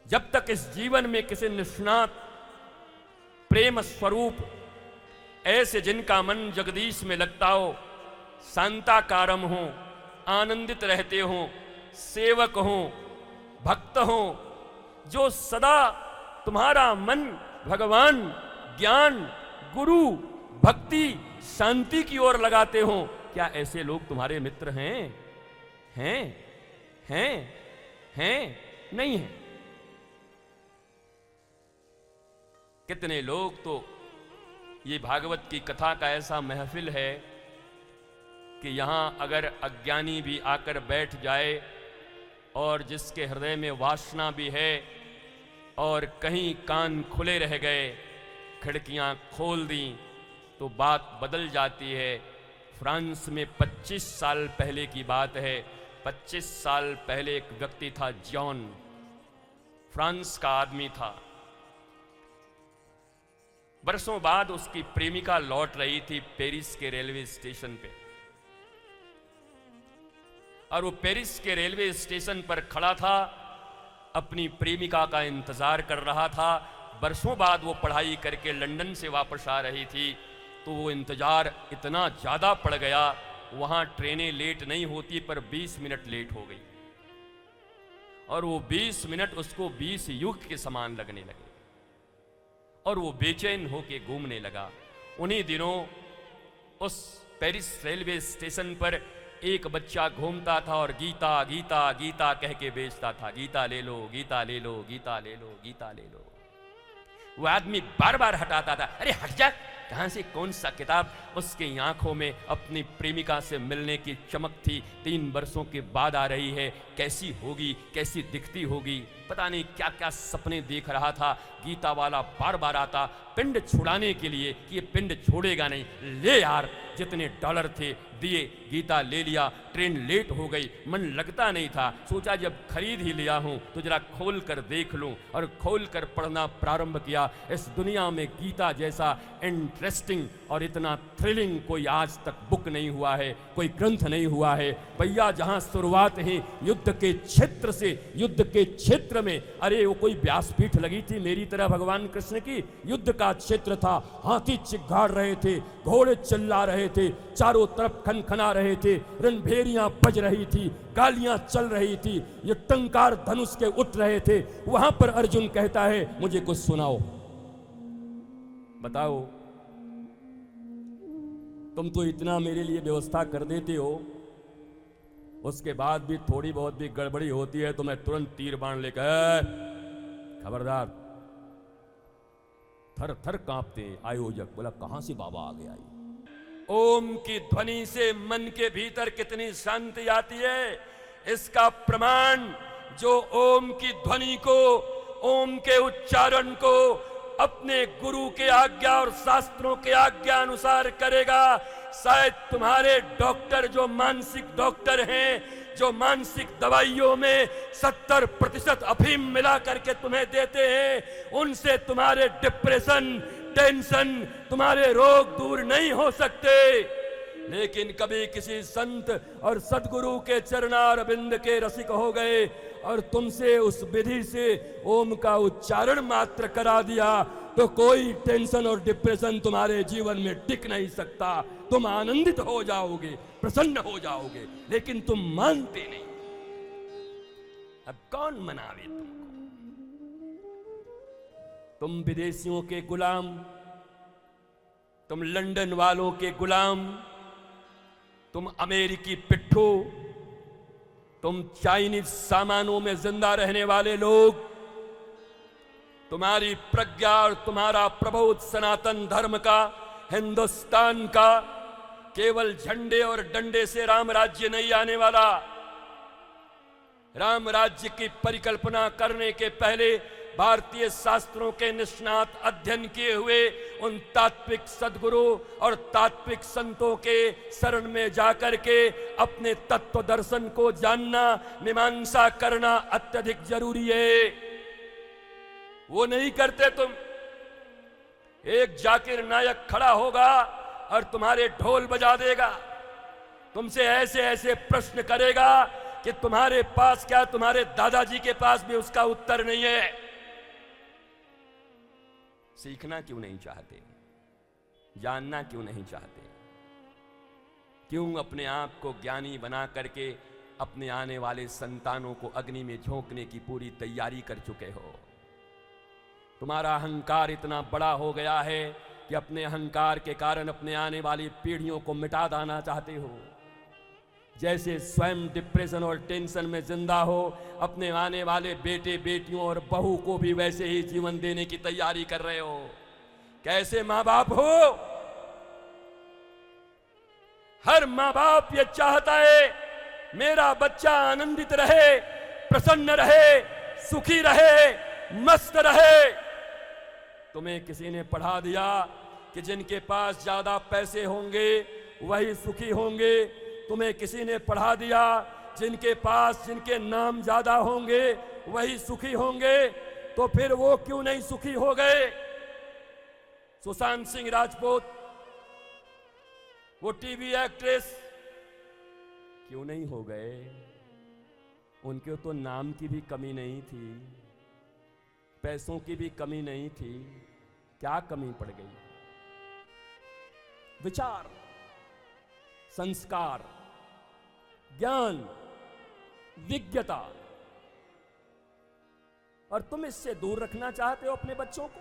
जब तक इस जीवन में किसी निष्णात प्रेम स्वरूप ऐसे जिनका मन जगदीश में लगता हो, शांताकारम हो, आनंदित रहते हो, सेवक हो, भक्त हो, जो सदा तुम्हारा मन भगवान, ज्ञान, गुरु, भक्ति, शांति की ओर लगाते हो, क्या ऐसे लोग तुम्हारे मित्र हैं? हैं? हैं? हैं? नहीं हैं। कितने लोग तो, ये भागवत की कथा का ऐसा महफिल है कि यहां अगर अज्ञानी भी आकर बैठ जाए और जिसके हृदय में वासना भी है और कहीं कान खुले रह गए, खिड़कियां खोल दी, तो बात बदल जाती है। फ्रांस में 25 साल पहले की बात है। 25 साल पहले एक व्यक्ति था, जॉन, फ्रांस का आदमी था। बरसों बाद उसकी प्रेमिका लौट रही थी पेरिस के रेलवे स्टेशन पे, और वो पेरिस के रेलवे स्टेशन पर खड़ा था, अपनी प्रेमिका का इंतजार कर रहा था। बरसों बाद वो पढ़ाई करके लंदन से वापस आ रही थी, तो वो इंतजार इतना ज्यादा पड़ गया, वहां ट्रेनें लेट नहीं होती पर 20 मिनट लेट हो गई, और वो 20 मिनट उसको 20 युग के समान लगने लगे, और वो बेचैन होके घूमने लगा। उन्हीं दिनों उस पेरिस रेलवे स्टेशन पर एक बच्चा घूमता था और गीता गीता गीता कह के बेचता था, गीता ले लो, गीता ले लो, गीता ले लो, गीता ले लो। वो आदमी बार बार हटाता था, अरे हट जा, कहां से कौन सा किताब। उसकी आंखों में अपनी प्रेमिका से मिलने की चमक थी। 3 वर्षों के बाद आ रही है, कैसी होगी, कैसी दिखती होगी, पता नहीं क्या क्या सपने देख रहा था। गीता वाला बार बार आता पिंड छुड़ाने के लिए कि ये पिंड छोड़ेगा नहीं, ले यार। जितने डॉलर थे दिए, गीता ले लिया। ट्रेन लेट हो गई, मन लगता नहीं था, सोचा जब खरीद ही लिया हूं तो जरा खोल कर देख लूं, और खोल कर पढ़ना प्रारंभ किया। इस दुनिया में गीता जैसा इंटरेस्टिंग और इतना थ्रिलिंग कोई आज तक बुक नहीं हुआ है, कोई ग्रंथ नहीं हुआ है भैया। जहां शुरुआत ही युद्ध के क्षेत्र से, युद्ध के क्षेत्र में, अरे वो कोई व्यासपीठ लगी थी मेरी तरह भगवान कृष्ण की, युद्ध का क्षेत्र था। हाथी चिघाड़ रहे थे, घोड़े चिल्ला रहे थे, चारों तरफ खनखना रहे थे, रणभेरियां बज रही थी, गालियां चल रही थी, ये टंकार धनुष के उठ रहे थे। वहां पर अर्जुन कहता है, मुझे कुछ सुनाओ, बताओ, तुम तो इतना मेरे लिए व्यवस्था कर देते हो, उसके बाद भी थोड़ी बहुत भी गड़बड़ी होती है तो मैं तुरंत तीर बाण लेकर, खबरदार। थर थर कांपते आयोजक, बोला कहां से बाबा आ गया ये? ओम की ध्वनि से मन के भीतर कितनी शांति आती है, इसका प्रमाण जो ओम की ध्वनि को, ओम के उच्चारण को अपने गुरु के आज्ञा और शास्त्रों के आज्ञा अनुसार करेगा। शायद तुम्हारे डॉक्टर जो मानसिक डॉक्टर हैं, जो मानसिक दवाइयों में 70% अफीम मिला करके तुम्हें देते हैं, उनसे तुम्हारे डिप्रेशन, टेंशन, तुम्हारे रोग दूर नहीं हो सकते। लेकिन कभी किसी संत और सदगुरु के चरणारविंद के रसिक हो गए और तुमसे उस विधि से ओम का उच्चारण मात्र करा दिया, तो कोई टेंशन और डिप्रेशन तुम्हारे जीवन में टिक नहीं सकता। तुम आनंदित हो जाओगे, प्रसन्न हो जाओगे, लेकिन तुम मानते नहीं। अब कौन मनावे तुमको? तुम विदेशियों के गुलाम, तुम लंदन वालों के गुलाम, तुम अमेरिकी पिट्ठू, तुम चाइनीज सामानों में जिंदा रहने वाले लोग, तुम्हारी प्रज्ञा और तुम्हारा प्रबोध सनातन धर्म का, हिंदुस्तान का, केवल झंडे और डंडे से राम राज्य नहीं आने वाला। राम राज्य की परिकल्पना करने के पहले भारतीय शास्त्रों के निष्णात अध्ययन किए हुए उन तात्विक सद्गुरु और तात्विक संतों के शरण में जाकर के अपने तत्व दर्शन को जानना, मीमांसा करना अत्यधिक जरूरी है। वो नहीं करते तुम। एक जाकिर नायक खड़ा होगा और तुम्हारे ढोल बजा देगा, तुमसे ऐसे ऐसे प्रश्न करेगा कि तुम्हारे पास क्या, तुम्हारे दादाजी के पास भी उसका उत्तर नहीं है। सीखना क्यों नहीं चाहते? जानना क्यों नहीं चाहते? क्यों अपने आप को ज्ञानी बना करके अपने आने वाले संतानों को अग्नि में झोंकने की पूरी तैयारी कर चुके हो? तुम्हारा अहंकार इतना बड़ा हो गया है कि अपने अहंकार के कारण अपने आने वाली पीढ़ियों को मिटा देना चाहते हो। जैसे स्वयं डिप्रेशन और टेंशन में जिंदा हो, अपने आने वाले बेटे बेटियों और बहू को भी वैसे ही जीवन देने की तैयारी कर रहे हो। कैसे मां बाप हो? हर मां बाप ये चाहता है मेरा बच्चा आनंदित रहे, प्रसन्न रहे, सुखी रहे, मस्त रहे। तुम्हें किसी ने पढ़ा दिया कि जिनके पास ज्यादा पैसे होंगे वही सुखी होंगे। तुम्हें किसी ने पढ़ा दिया जिनके पास, जिनके नाम ज्यादा होंगे वही सुखी होंगे। तो फिर वो क्यों नहीं सुखी हो गए? सुशांत सिंह राजपूत, वो टीवी एक्ट्रेस क्यों नहीं हो गए? उनके तो नाम की भी कमी नहीं थी, पैसों की भी कमी नहीं थी। क्या कमी पड़ गई? विचार, संस्कार, ज्ञान, विज्ञता। और तुम इससे दूर रखना चाहते हो अपने बच्चों को।